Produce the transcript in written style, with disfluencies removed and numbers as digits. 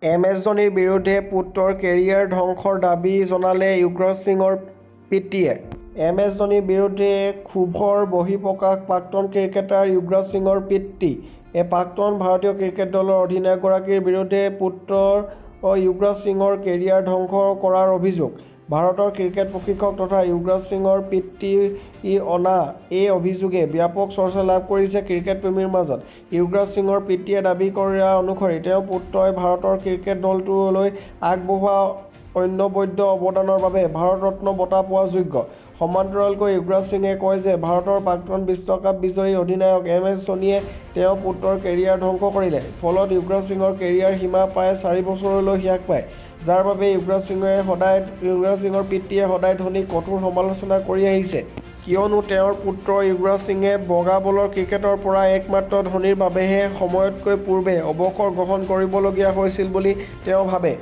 MS ধোনীৰ বিৰুদ্ধে পুত্ৰৰ কেৰিয়াৰ ধ্বংসৰ দাবী জনালে যুৱৰাজ সিঙৰ পিতৃয়ে। MS ধোনীৰ বিৰুদ্ধে ক্ষোভৰ বহিঃপ্ৰকাশ প্ৰাক্তন ক্ৰিকেটাৰ যুৱৰাজ সিঙৰ পিতৃ। প্ৰাক্তন ভাৰতীয় ক্ৰিকেট দলৰ অধিনায়কগৰাকীৰ বিৰুদ্ধে পুত্ৰ যুৱৰাজ সিঙৰ কেৰিয়াৰ ধ্বংস কৰাৰ অভিযোগ। ভাৰতৰ ক্ৰিকেট প্ৰশিক্ষক তথা যুৱৰাজ সিঙৰ পিতৃ অনা এই অভিযোগে ব্যাপক চৰ্চা লাভ কৰিছে ক্ৰিকেট প্ৰেমীৰ মাজত। যুৱৰাজ সিঙৰ পিতৃয়ে দাবী কৰা অনুসৰি তেওঁৰ পুত্ৰই ভাৰতৰ ক্ৰিকেট দলটোলৈ আগবঢ়োৱা অনবদ্য অৱদানৰ বাবে ভাৰত ৰত্ন বঁটা পোৱাৰ যোগ্য। সমান্তৰালকৈ যুৱৰাজ সিঙে কয় যে ভাৰতৰ প্ৰাক্তন বিশ্বকাপ বিজয়ী অধিনায়ক MS ধোনীয়ে তেওঁৰ পুত্ৰৰ কেৰিয়াৰ ধ্বংস কৰিলে। ফলত যুৱৰাজ সিঙৰ কেৰিয়াৰ সীমা প্ৰায় 4 বছৰলৈ হ্ৰাস পায়, যাৰ বাবে যুৱৰাজ সিঙৰ পিতৃয়ে সদায় ধোনীক কঠোৰ সমালোচনা কৰি আহিছে। কিয়নো তেওঁৰ পুত্ৰ যুৱৰাজ সিঙে বগা বলৰ ক্ৰিকেটৰ পৰা একমাত্ৰ ধোনীৰ বাবেহে সময়তকৈ পূৰ্বে অৱসৰ গ্ৰহণ কৰিবলগীয়া হৈছিল বুলি তেওঁ ভাবে।